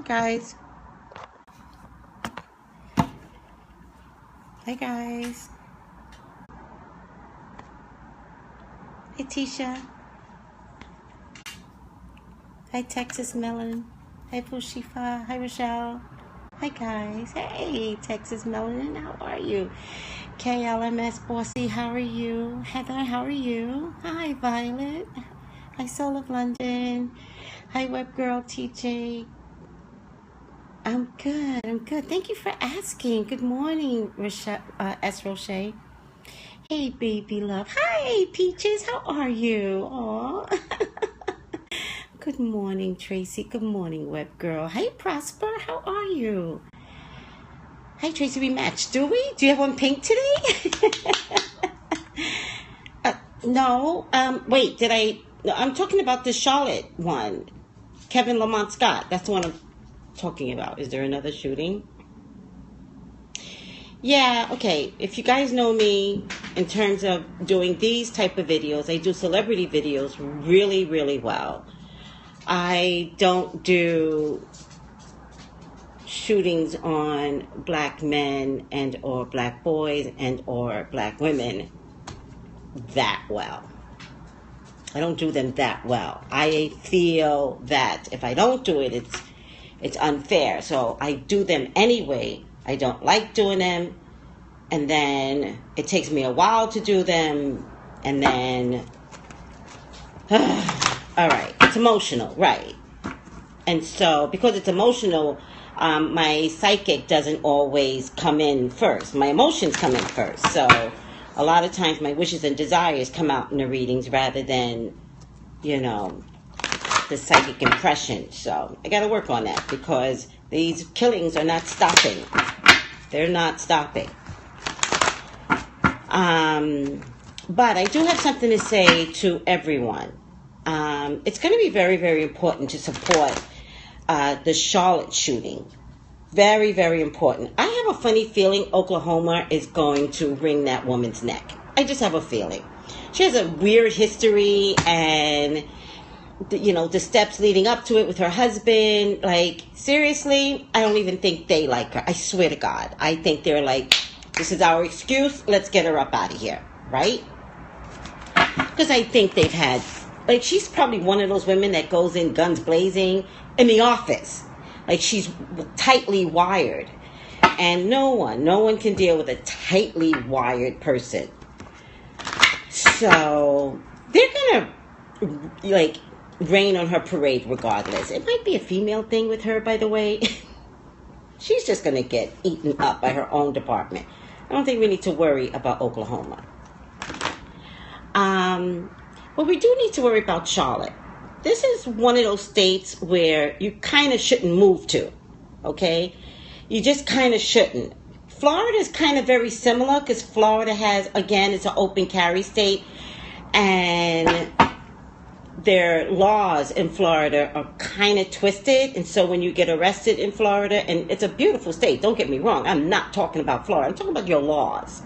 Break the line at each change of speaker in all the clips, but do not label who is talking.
Guys. Hey guys. Hey Tisha. Hi Texas Melon. Hi Pushifa. Hi Rochelle. Hi guys. Hey Texas Melon. How are you? KLMS Bossy. How are you? Heather. How are you? Hi Violet. Hi Soul of London. Hi Web Girl TJ. I'm good. I'm good. Thank you for asking. Good morning, S. Roche. Hey, baby love. Hi, Peaches. How are you? Aw. Good morning, Tracy. Good morning, Web Girl. Hey, Prosper. How are you? Hi, Tracy. We matched, do we? Do you have one pink today? No. Wait, did I? No, I'm talking about the Charlotte one. Kevin Lamont Scott. That's the one I'm talking about. Is there another shooting? Yeah, okay. If you guys know me in terms of doing these type of videos, I do celebrity videos really, really well. I don't do shootings on black men and or black boys and or black women that well. I don't do them that well. I feel that if I don't do it, it's unfair. So I do them anyway. I don't like doing them. And then it takes me a while to do them. And then, all right, it's emotional, right? And so because it's emotional, my psychic doesn't always come in first. My emotions come in first. So a lot of times my wishes and desires come out in the readings rather than, the psychic impression. So I got to work on that because these killings are not stopping. They're not stopping. But I do have something to say to everyone. It's going to be very, very important to support the Charlotte shooting. Very, very important. I have a funny feeling Oklahoma is going to wring that woman's neck. I just have a feeling. She has a weird history and, the steps leading up to it with her husband. Like, seriously, I don't even think they like her. I swear to God. I think they're like, this is our excuse. Let's get her up out of here. Right? Because I think they've had, she's probably one of those women that goes in guns blazing in the office. Like, she's tightly wired. And no one can deal with a tightly wired person. So, they're going to, rain on her parade regardless. It might be a female thing with her, by the way. She's just going to get eaten up by her own department. I don't think we need to worry about Oklahoma. But we do need to worry about Charlotte. This is one of those states where you kind of shouldn't move to, okay? You just kind of shouldn't. Florida is kind of very similar because Florida has, again, it's an open carry state. And their laws in Florida are kind of twisted. And so when you get arrested in Florida, and it's a beautiful state, don't get me wrong. I'm not talking about Florida. I'm talking about your laws,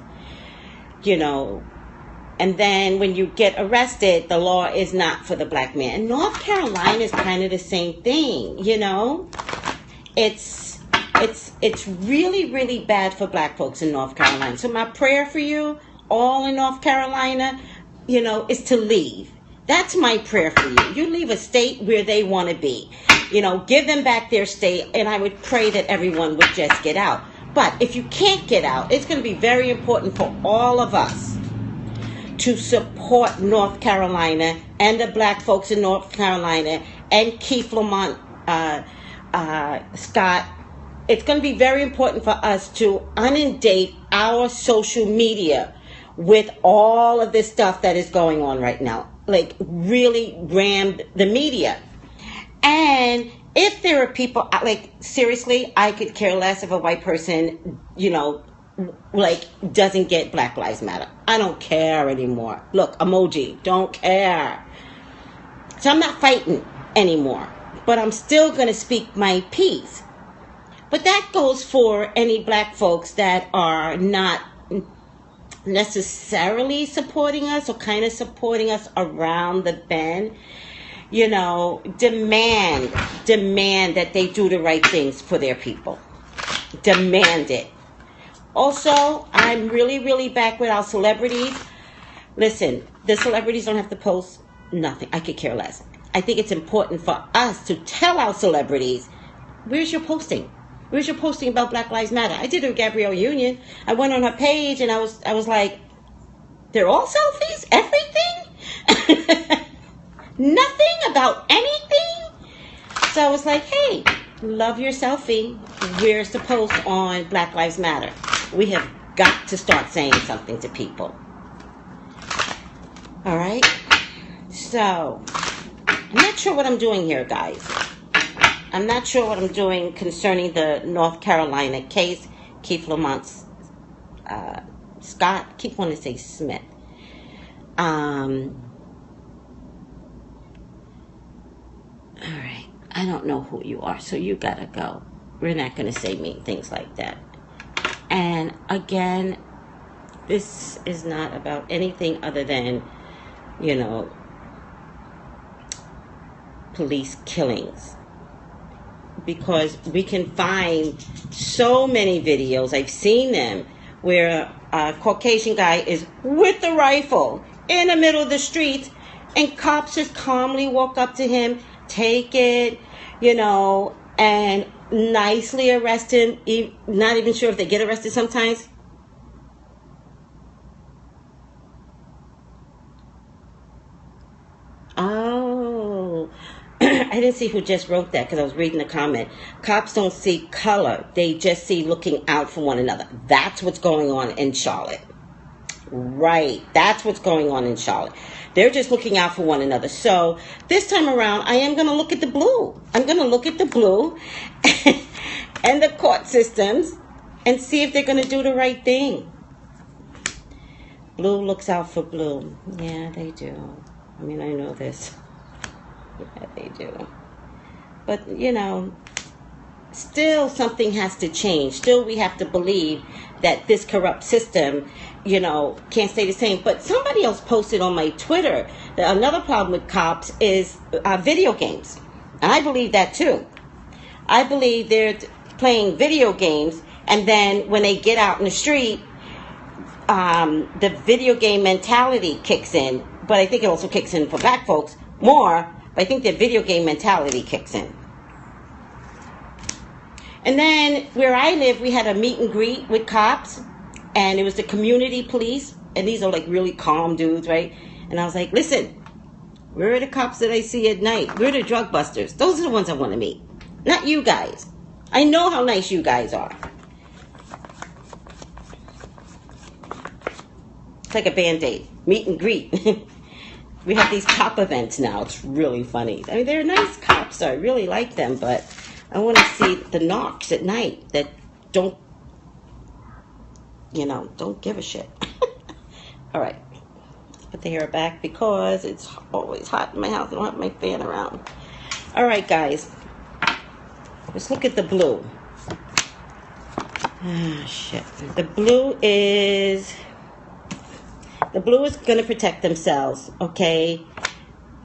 And then when you get arrested, the law is not for the black man. And North Carolina is kind of the same thing, It's really, really bad for black folks in North Carolina. So my prayer for you, all in North Carolina, is to leave. That's my prayer for you. You leave a state where they want to be. Give them back their state, and I would pray that everyone would just get out. But if you can't get out, it's going to be very important for all of us to support North Carolina and the black folks in North Carolina and Keith Lamont Scott. It's going to be very important for us to inundate our social media with all of this stuff that is going on right now. Really ram the media. And if there are people, seriously, I could care less if a white person, doesn't get Black Lives Matter. I don't care anymore. Look, emoji, don't care. So I'm not fighting anymore. But I'm still going to speak my piece. But that goes for any black folks that are not necessarily supporting us or kind of supporting us around the bend. demand that they do the right things for their people. Demand it. Also, I'm really, really back with our celebrities. Listen, the celebrities don't have to post nothing. I could care less. I think it's important for us to tell our celebrities, where's your posting? Where's your posting about Black Lives Matter? I did it with Gabrielle Union. I went on her page and I was like, they're all selfies? Everything? Nothing about anything? So I was like, hey, love your selfie. Where's the post on Black Lives Matter? We have got to start saying something to people. All right? So, I'm not sure what I'm doing here, guys. I'm not sure what I'm doing concerning the North Carolina case. Keith Lamont's Scott. Keep wanting to say Smith. All right. I don't know who you are, so you gotta go. We're not gonna say mean things like that. And again, this is not about anything other than, police killings. Because we can find so many videos, I've seen them, where a Caucasian guy is with the rifle in the middle of the street, and cops just calmly walk up to him, take it, and nicely arrest him. Not even sure if they get arrested sometimes. Oh, I didn't see who just wrote that because I was reading the comment. Cops don't see color. They just see looking out for one another. That's what's going on in Charlotte. Right. That's what's going on in Charlotte. They're just looking out for one another. So this time around, I am going to look at the blue. I'm going to look at the blue and the court systems and see if they're going to do the right thing. Blue looks out for blue. Yeah, they do. I mean, I know this. Yeah, they do. But, still something has to change. Still we have to believe that this corrupt system, can't stay the same. But somebody else posted on my Twitter that another problem with cops is video games. And I believe that too. I believe they're playing video games, and then when they get out in the street, the video game mentality kicks in. But I think it also kicks in for black folks more. But I think the video game mentality kicks in. And then where I live, we had a meet and greet with cops, and it was the community police, and these are like really calm dudes, right? And I was like, listen, where are the cops that I see at night? Where are the drug busters? Those are the ones I want to meet, not you guys. I know how nice you guys are. It's like a Band-Aid, meet and greet. We have these cop events now. It's really funny. I mean, they're nice cops. I really like them, but I want to see the knocks at night that don't give a shit. All right. Let's put the hair back because it's always hot in my house. I don't have my fan around. All right, guys. Let's look at the blue. Ah, shit. The blue is going to protect themselves, okay?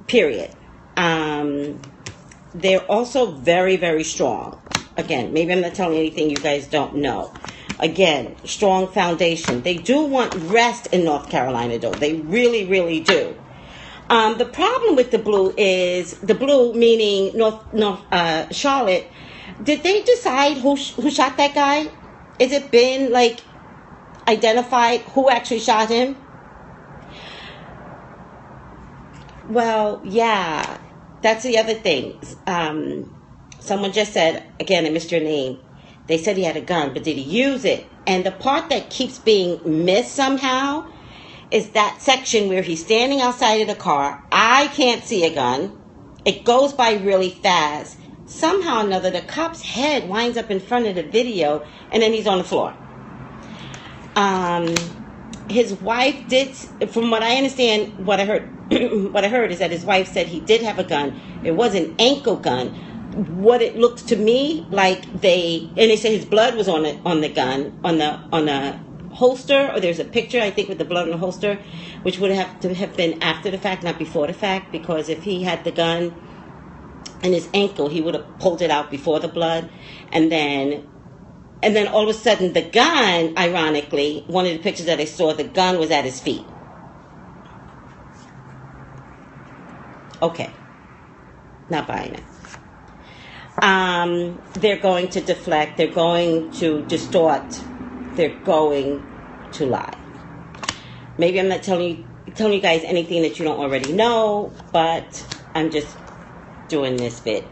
Period. They're also very, very strong. Again, maybe I'm not telling you anything you guys don't know. Again, strong foundation. They do want rest in North Carolina, though. They really, really do. The problem with the blue is, the blue meaning Charlotte, did they decide who shot that guy? Is it been, identified who actually shot him? Well, yeah. That's the other thing. Someone just said, again, I missed your name. They said he had a gun, but did he use it? And the part that keeps being missed somehow is that section where he's standing outside of the car. I can't see a gun. It goes by really fast. Somehow or another, the cop's head winds up in front of the video, and then he's on the floor. His wife did, from what I understand, what I heard is that his wife said he did have a gun. It was an ankle gun. What it looked to me like they said his blood was on the gun, on the holster, or there's a picture, I think, with the blood on the holster, which would have to have been after the fact, not before the fact, because if he had the gun in his ankle, he would have pulled it out before the blood, and then all of a sudden the gun, ironically, one of the pictures that I saw, the gun was at his feet. Okay. Not buying it. They're going to deflect. They're going to distort. They're going to lie. Maybe I'm not telling you guys anything that you don't already know, but I'm just doing this bit.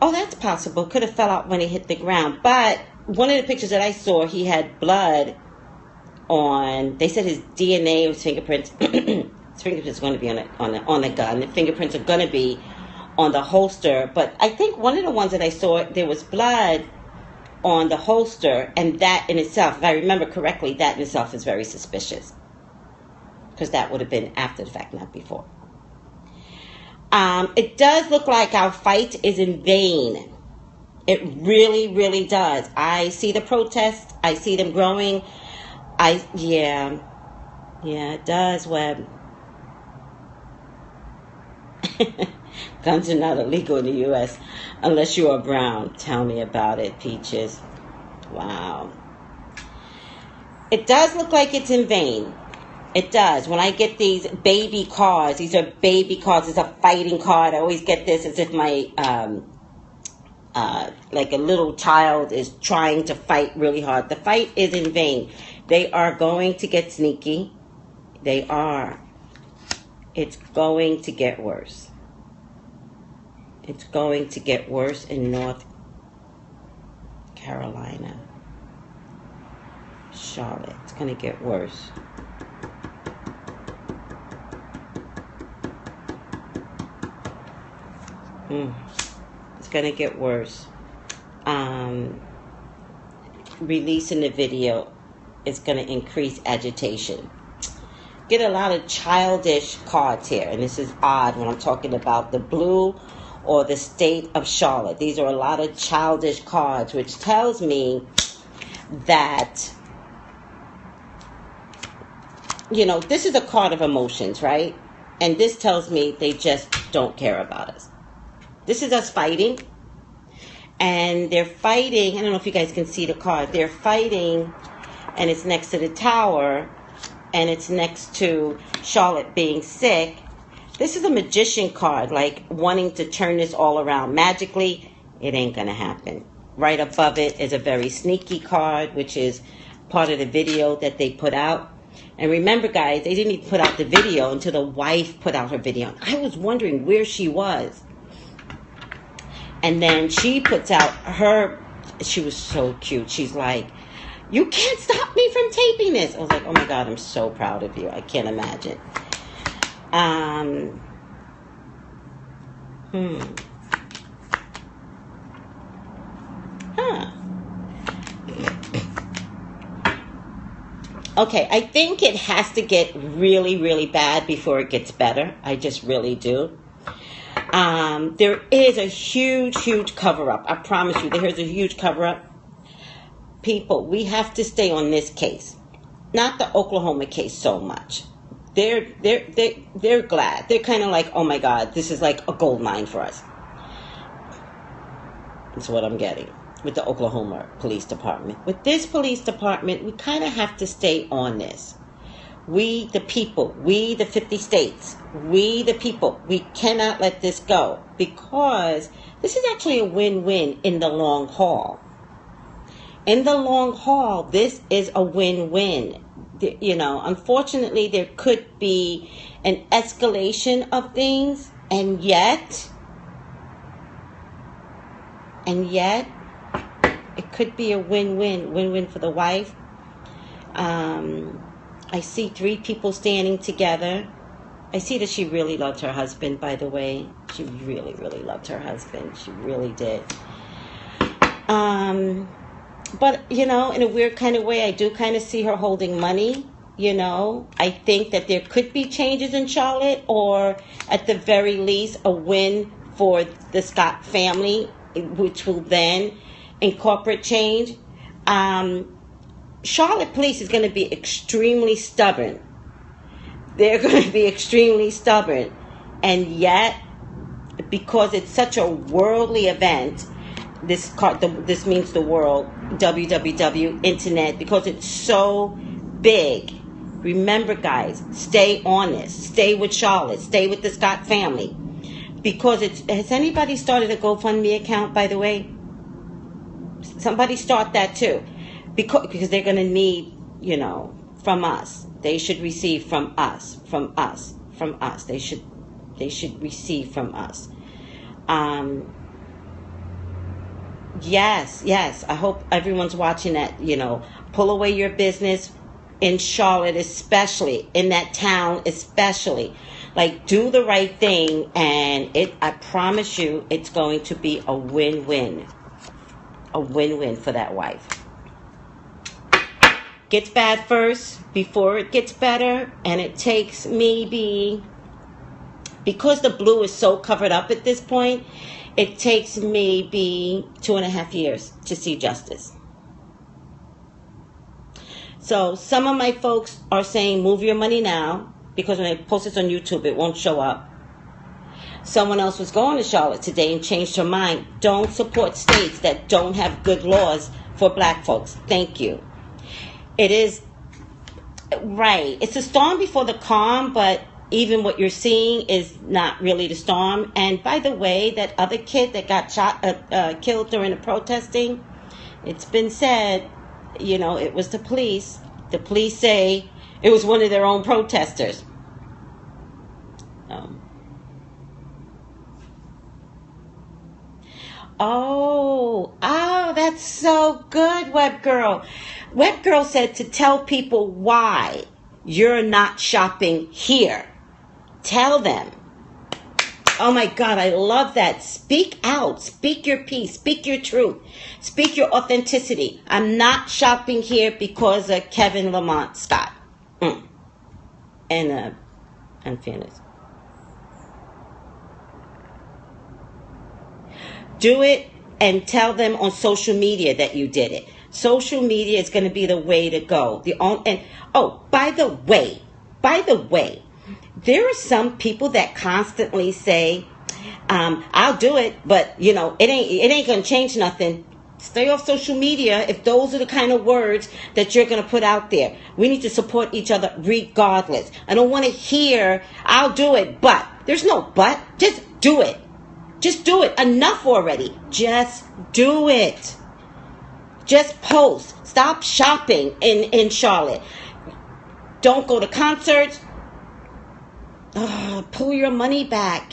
Oh, that's possible. Could have fell out when he hit the ground. But one of the pictures that I saw, he had blood on. They said his DNA or his fingerprints. His fingerprints are going to be on the gun. The fingerprints are going to be on the holster. But I think one of the ones that I saw, there was blood on the holster, and that in itself, if I remember correctly, that in itself is very suspicious, because that would have been after the fact, not before. It does look like our fight is in vain. It really, really does. I see the protests. I see them growing. Yeah, it does, Webb. Guns are not illegal in the U.S. unless you are brown. Tell me about it, Peaches. Wow. It does look like it's in vain. It does. When I get these baby cards, these are baby cards. It's a fighting card. I always get this as if my, like a little child is trying to fight really hard. The fight is in vain. They are going to get sneaky. They are. It's going to get worse. It's going to get worse in North Carolina. Charlotte. It's going to get worse. It's going to get worse. Releasing the video is going to increase agitation. Get a lot of childish cards here, and this is odd when I'm talking about the blue or the state of Charlotte. These are a lot of childish cards, which tells me that, this is a card of emotions, right? And this tells me they just don't care about us. This is us fighting, and they're fighting. I don't know if you guys can see the card. They're fighting, and it's next to the tower, and it's next to Charlotte being sick. This is a magician card, like wanting to turn this all around magically. It ain't going to happen. Right above it is a very sneaky card, which is part of the video that they put out. And remember, guys, they didn't even put out the video until the wife put out her video. I was wondering where she was. And then she puts out she was so cute. She's like, "You can't stop me from taping this." I was like, oh my God, I'm so proud of you. I can't imagine. Okay, I think it has to get really, really bad before it gets better. I just really do. There is a huge, huge cover-up. I promise you, there's a huge cover-up. People, we have to stay on this case. Not the Oklahoma case so much. They're glad. They're kind of like, oh my God, this is like a gold mine for us. That's what I'm getting with the Oklahoma Police Department. With this police department, we kind of have to stay on this. We, the people, we, the 50 states, we, the people, we cannot let this go, because this is actually a win-win in the long haul. In the long haul, this is a win-win. Unfortunately, there could be an escalation of things, and yet, it could be a win-win for the wife. I see 3 people standing together. I see that she really loved her husband, by the way. She really, really loved her husband. She really did. But, in a weird kind of way, I do kind of see her holding money. I think that there could be changes in Charlotte, or at the very least, a win for the Scott family. which will then incorporate change. Charlotte police is going to be extremely stubborn. They're going to be extremely stubborn. And yet, because it's such a worldly event, this means the world, www, internet, because it's so big. Remember, guys, stay honest. Stay with Charlotte. Stay with the Scott family. Because has anybody started a GoFundMe account, by the way? Somebody start that too. Because they're going to need, from us. They should receive from us. They should receive from us. Yes. I hope everyone's watching that, pull away your business in Charlotte, especially in that town, especially. Like, do the right thing, and I promise you, it's going to be a win-win. A win-win for that wife. Gets bad first before it gets better, and it takes maybe, because the blue is so covered up at this point, it takes maybe 2.5 years to see justice. So some of my folks are saying move your money now, because when I post this on YouTube it won't show up. Someone else was going to Charlotte today and changed her mind. Don't support states that don't have good laws for black folks. Thank you. It is right. It's a storm before the calm, but even what you're seeing is not really the storm. And by the way, that other kid that got killed during the protesting, it's been said, it was the police. The police say it was one of their own protesters. Oh, that's so good, Web Girl. Web Girl said to tell people why you're not shopping here. Tell them. Oh my God, I love that. Speak out. Speak your piece. Speak your truth. Speak your authenticity. I'm not shopping here because of Kevin Lamont Scott. And fairness. Do it and tell them on social media that you did it. Social media is going to be the way to go. By the way, there are some people that constantly say, I'll do it, but it ain't going to change nothing. Stay off social media if those are the kind of words that you're going to put out there. We need to support each other regardless. I don't want to hear, I'll do it, but. There's no but. Just do it. Just do it. Enough already. Just do it. Just post. Stop shopping in Charlotte. Don't go to concerts. Pull your money back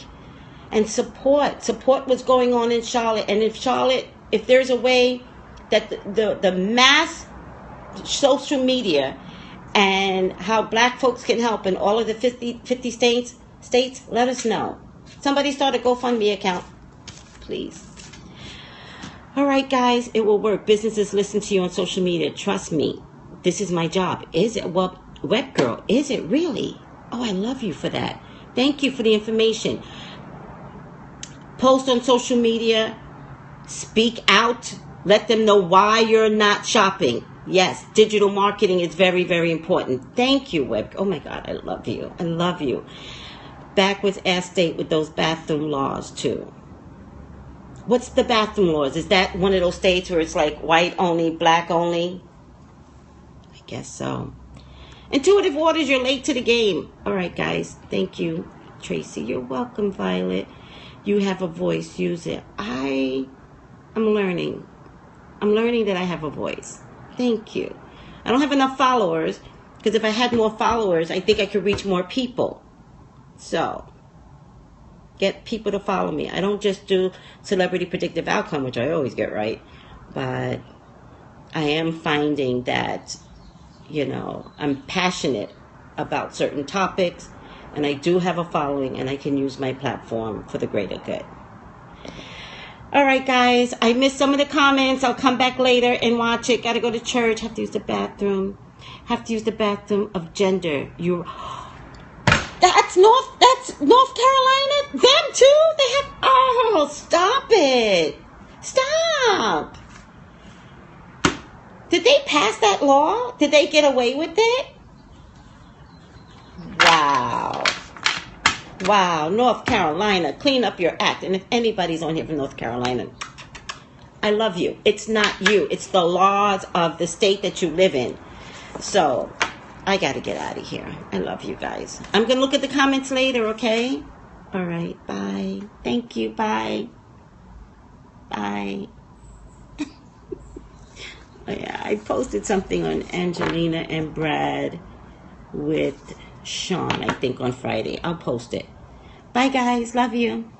and support what's going on in Charlotte. And if there's a way that the mass social media and how black folks can help in all of the 50 states, let us know. Somebody start a GoFundMe account, please. All right, guys, it will work. Businesses listen to you on social media. Trust me, this is my job. Is it? Well, Web Girl, is it really? Oh, I love you for that. Thank you for the information. Post on social media. Speak out. Let them know why you're not shopping. Yes, digital marketing is very, very important. Thank you, Web. Oh, my God, I love you. I love you. Back with Ass State with those bathroom laws, too. What's the bathroom laws? Is that one of those states where it's like white only, black only? I guess so. Intuitive Waters, you're late to the game. All right, guys. Thank you, Tracy. You're welcome, Violet. You have a voice. Use it. I'm learning. I'm learning that I have a voice. Thank you. I don't have enough followers, because if I had more followers, I think I could reach more people. So, get people to follow me. I don't just do celebrity predictive outcome, which I always get right, but I am finding that, I'm passionate about certain topics, and I do have a following, and I can use my platform for the greater good. All right, guys, I missed some of the comments. I'll come back later and watch it. Got to go to church. Have to use the bathroom. Have to use the bathroom of gender. That's North Carolina? Them too? They have, stop it. Stop. Did they pass that law? Did they get away with it? Wow. Wow. North Carolina, clean up your act. And if anybody's on here from North Carolina, I love you. It's not you. It's the laws of the state that you live in. So, I got to get out of here. I love you guys. I'm going to look at the comments later, okay? All right. Bye. Thank you. Bye. Bye. Oh, yeah, I posted something on Angelina and Brad with Sean, I think, on Friday. I'll post it. Bye, guys. Love you.